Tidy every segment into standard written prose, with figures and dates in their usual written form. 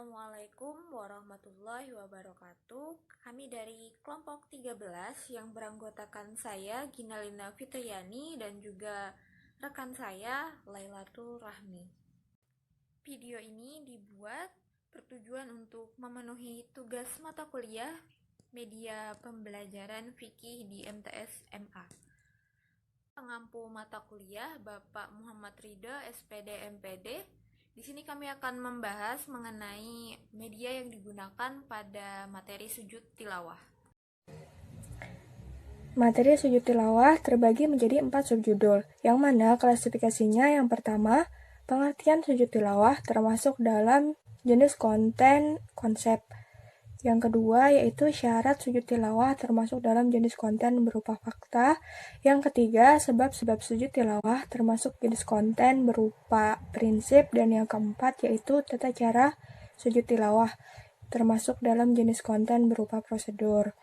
Assalamualaikum warahmatullahi wabarakatuh. Kami dari kelompok 13 yang beranggotakan saya Ginalina Fitriani dan juga rekan saya Lailatul Rahmi. Video ini dibuat bertujuan untuk memenuhi tugas mata kuliah media pembelajaran fikih di MTS MA. Pengampu mata kuliah Bapak Muhammad Ridha SPD MPD. Di sini kami akan membahas mengenai media yang digunakan pada materi sujud tilawah. Materi sujud tilawah terbagi menjadi 4 subjudul, yang mana klasifikasinya yang pertama, pengertian sujud tilawah termasuk dalam jenis konten konsep. Yang kedua yaitu syarat sujud tilawah termasuk dalam jenis konten berupa fakta. Yang ketiga, sebab-sebab sujud tilawah termasuk jenis konten berupa prinsip. Dan yang keempat yaitu tata cara sujud tilawah termasuk dalam jenis konten berupa prosedur.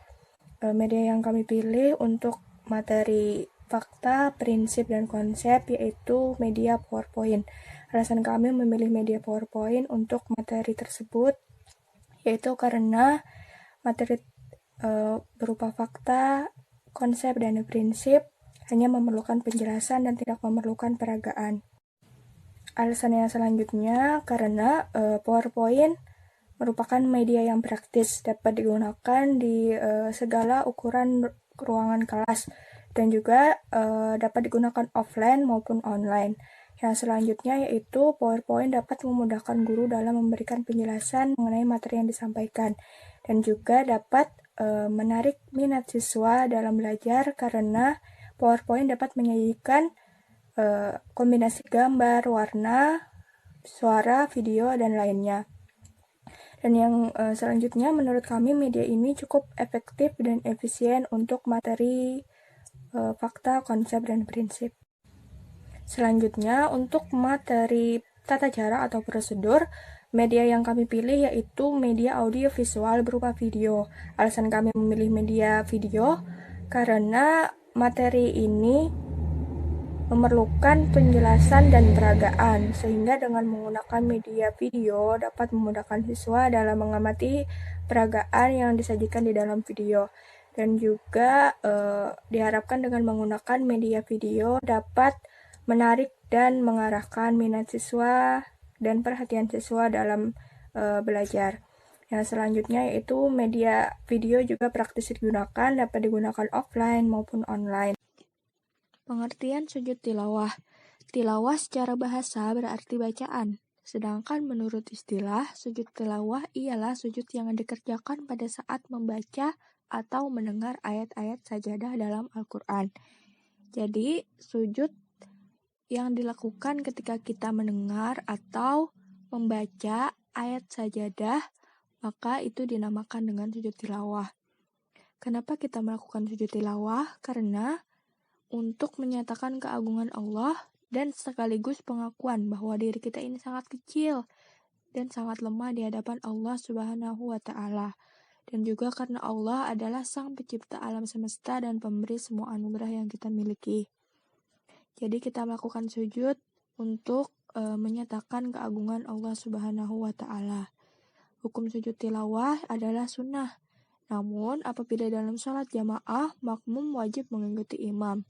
Media yang kami pilih untuk materi fakta, prinsip, dan konsep yaitu media PowerPoint. Alasan kami memilih media PowerPoint untuk materi tersebut yaitu karena materi berupa fakta, konsep, dan prinsip hanya memerlukan penjelasan dan tidak memerlukan peragaan. Alasan yang selanjutnya karena PowerPoint merupakan media yang praktis, dapat digunakan di segala ukuran ruangan kelas dan juga dapat digunakan offline maupun online. Yang selanjutnya yaitu PowerPoint dapat memudahkan guru dalam memberikan penjelasan mengenai materi yang disampaikan dan juga dapat menarik minat siswa dalam belajar karena PowerPoint dapat menyajikan kombinasi gambar, warna, suara, video, dan lainnya. Dan yang selanjutnya menurut kami media ini cukup efektif dan efisien untuk materi fakta, konsep, dan prinsip. Selanjutnya, untuk materi tata cara atau prosedur, media yang kami pilih yaitu media audio visual berupa video. Alasan kami memilih media video karena materi ini memerlukan penjelasan dan peragaan, sehingga dengan menggunakan media video dapat memudahkan siswa dalam mengamati peragaan yang disajikan di dalam video. Dan juga diharapkan dengan menggunakan media video dapat menarik dan mengarahkan minat siswa dan perhatian siswa dalam belajar. Yang selanjutnya yaitu media video juga praktis digunakan, dapat digunakan offline maupun online. Pengertian sujud tilawah. Tilawah secara bahasa berarti bacaan. Sedangkan menurut istilah, sujud tilawah ialah sujud yang dikerjakan pada saat membaca atau mendengar ayat-ayat sajadah dalam Al-Quran. Jadi, sujud yang dilakukan ketika kita mendengar atau membaca ayat sajadah, maka itu dinamakan dengan sujud tilawah. Kenapa kita melakukan sujud tilawah? Karena untuk menyatakan keagungan Allah dan sekaligus pengakuan bahwa diri kita ini sangat kecil dan sangat lemah di hadapan Allah Subhanahu wa Ta'ala. Dan juga karena Allah adalah Sang Pencipta alam semesta dan pemberi semua anugerah yang kita miliki. Jadi kita melakukan sujud untuk menyatakan keagungan Allah Subhanahu wa Ta'ala. Hukum sujud tilawah adalah sunnah. Namun apabila dalam sholat jamaah, makmum wajib mengikuti imam.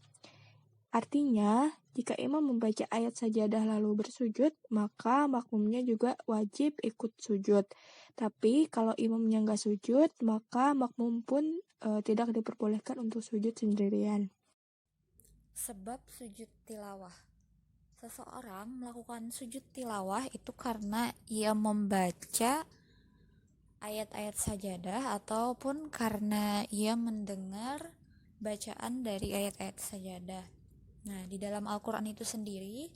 Artinya, jika imam membaca ayat sajadah lalu bersujud, maka makmumnya juga wajib ikut sujud. Tapi kalau imamnya nggak sujud, maka makmum pun tidak diperbolehkan untuk sujud sendirian. Sebab sujud tilawah. Seseorang melakukan sujud tilawah itu karena ia membaca ayat-ayat sajadah ataupun karena ia mendengar bacaan dari ayat-ayat sajadah. Nah, di dalam Al-Quran itu sendiri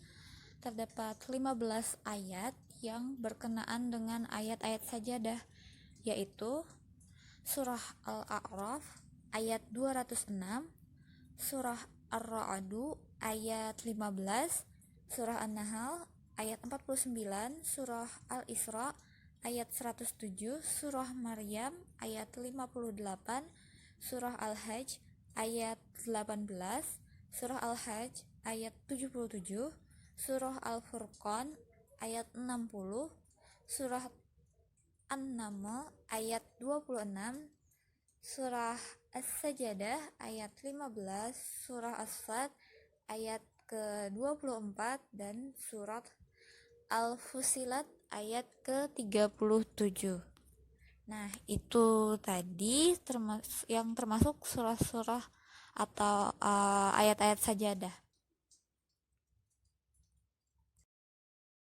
terdapat 15 ayat yang berkenaan dengan ayat-ayat sajadah, yaitu surah Al-A'raf ayat 206, surah Ar-Ra'du ayat 15, surah An-Nahl ayat 49, surah Al-Isra ayat 107, surah Maryam ayat 58, surah Al-Hajj ayat 18, surah Al-Hajj ayat 77, surah Al-Furqan ayat 60, surah An-Naml ayat 26, surah As-Sajadah ayat 15, surah As-Sad ayat ke-24, dan surat Al-Fusilat ayat ke-37. Nah, itu tadi yang termasuk surah-surah atau ayat-ayat sajadah.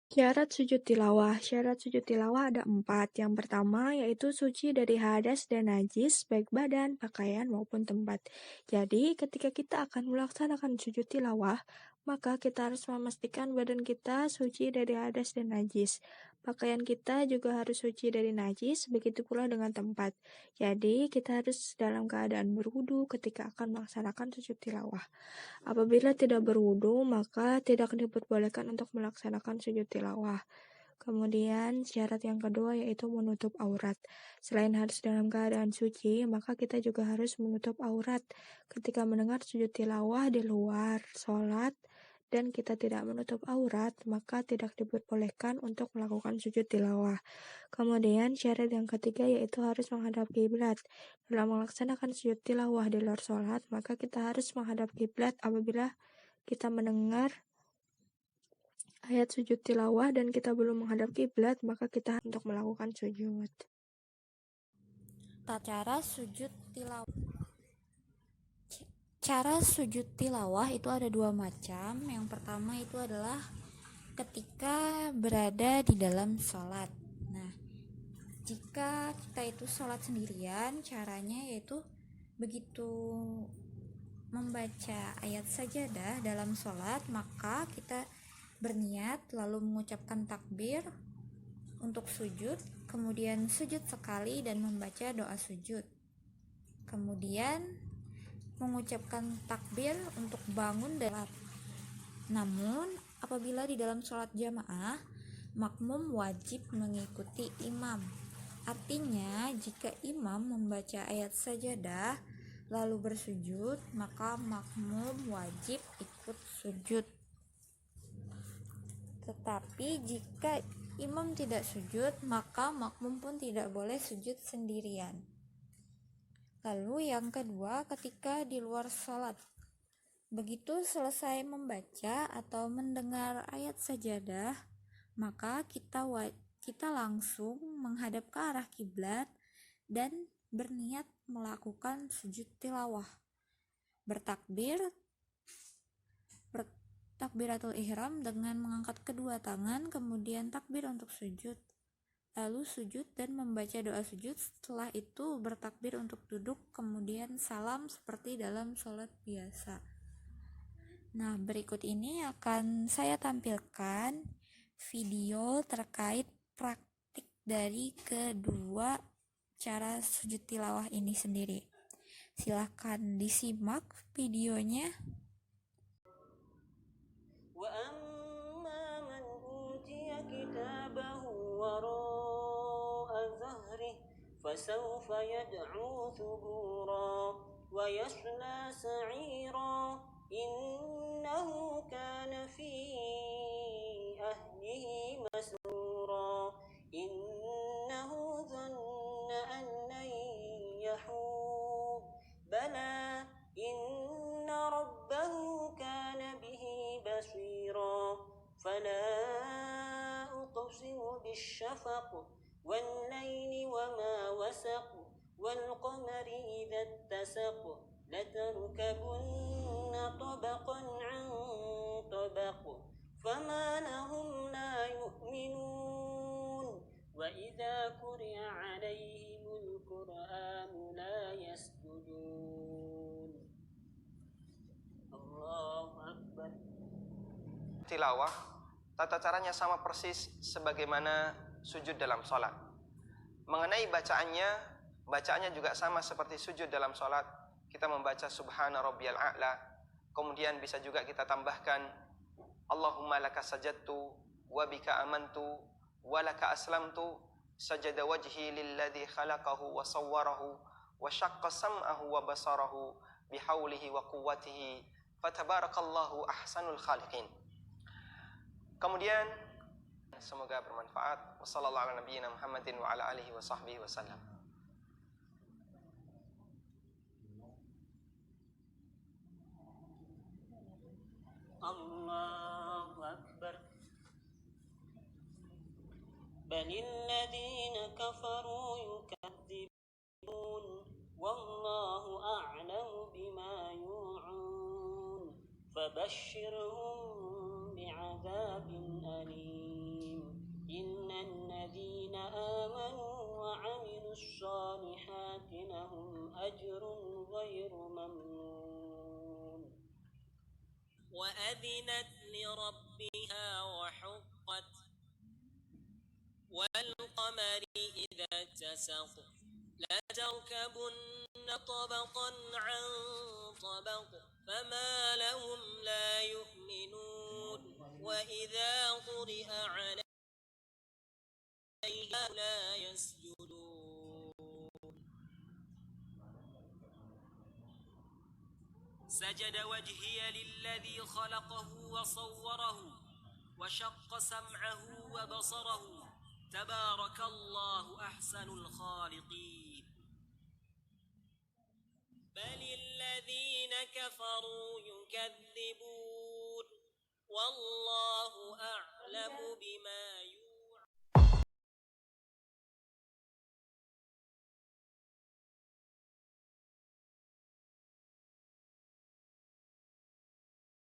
Syarat sujud tilawah. Syarat sujud tilawah ada 4. Yang pertama yaitu suci dari hadas dan najis, baik badan, pakaian, maupun tempat. Jadi, ketika kita akan melaksanakan sujud tilawah, maka kita harus memastikan badan kita suci dari hadas dan najis. Pakaian kita juga harus suci dari najis, begitu pula dengan tempat. Jadi, kita harus dalam keadaan berwudu ketika akan melaksanakan sujud tilawah. Apabila tidak berwudu, maka tidak diperbolehkan untuk melaksanakan sujud tilawah. Kemudian syarat yang kedua yaitu menutup aurat. Selain harus dalam keadaan suci, maka kita juga harus menutup aurat ketika mendengar sujud tilawah di luar sholat dan kita tidak menutup aurat, maka tidak diperbolehkan untuk melakukan sujud tilawah. Kemudian syarat yang ketiga yaitu harus menghadap kiblat. Dalam melaksanakan sujud tilawah di luar sholat, maka kita harus menghadap kiblat apabila kita mendengar ayat sujud tilawah dan kita belum menghadap kiblat, maka kita untuk melakukan sujud. Cara sujud tilawah. Cara sujud tilawah itu ada 2 macam. Yang pertama itu adalah ketika berada di dalam sholat. Nah, jika kita itu sholat sendirian, caranya yaitu begitu membaca ayat sajadah dalam sholat, maka kita berniat lalu mengucapkan takbir untuk sujud, kemudian sujud sekali dan membaca doa sujud. Kemudian mengucapkan takbir untuk bangun dari sholat. Namun, apabila di dalam sholat jamaah, makmum wajib mengikuti imam. Artinya, jika imam membaca ayat sajadah lalu bersujud, maka makmum wajib ikut sujud. Tetapi jika imam tidak sujud, maka makmum pun tidak boleh sujud sendirian. Lalu yang kedua, ketika di luar sholat. Begitu selesai membaca atau mendengar ayat sajadah, maka kita langsung menghadap ke arah kiblat dan berniat melakukan sujud tilawah. Takbiratul ihram dengan mengangkat kedua tangan, kemudian takbir untuk sujud, lalu sujud dan membaca doa sujud. Setelah itu bertakbir untuk duduk, kemudian salam seperti dalam sholat biasa. Nah, berikut ini akan saya tampilkan video terkait praktik dari kedua cara sujud tilawah ini sendiri. Silahkan disimak videonya. وأما من أوتي كتابه وراء ظهره فسوف يدعو ثبورا ويصلى سعيرا إنه كان في أهله مسرورا إنه ظن أن لن يحور بلى إن ربه كان به بصيرا فلا أقسم بالشفق والليل وما وسق والقمر إذا اتسق لتركبن طبقا عن طبق فما لهم لا يؤمنون وإذا قرئ عليهم القرآن لا يسجدون الله أكبر. Tilawah, tata caranya sama persis sebagaimana sujud dalam sholat. Mengenai bacaannya juga sama seperti sujud dalam sholat. Kita membaca Subhana Rabbiyal A'la, kemudian bisa juga kita tambahkan Allahumma laka sajadtu wa bika amantu wa laka aslamtu sajada wajhi lilladzi khalaqahu wa sawwarahu wa syaqqa sam'ahu wa basarahu bihaulihi wa quwwatihi fatabarakallahu ahsanul khaliqin. Kemudian Semoga bermanfaat. Wassallallahu ala nabiyyina Muhammadin wa ala alihi wa sahbihi wasallam. Allahu Akbar. Balil ladzina kafaru yukadzibun wallahu a'lamu bima yu'un fabashshirhum bi'adzabin alim. Innal ladzina amanu wa 'amilus solihati lahum ajrun ghairu mamnun. وأذنت لربها وحقت والقمر إذا اتسق لتركبن طبقا عن طبق فما لهم لا يؤمنون وإذا قرئ عليهم لا يسجدون. سجد وجهي للذي خلقه وصوره وشق سمعه وبصره تبارك الله أحسن الخالقين. بل الذين كفروا يكذبون والله أعلم بما يوعون.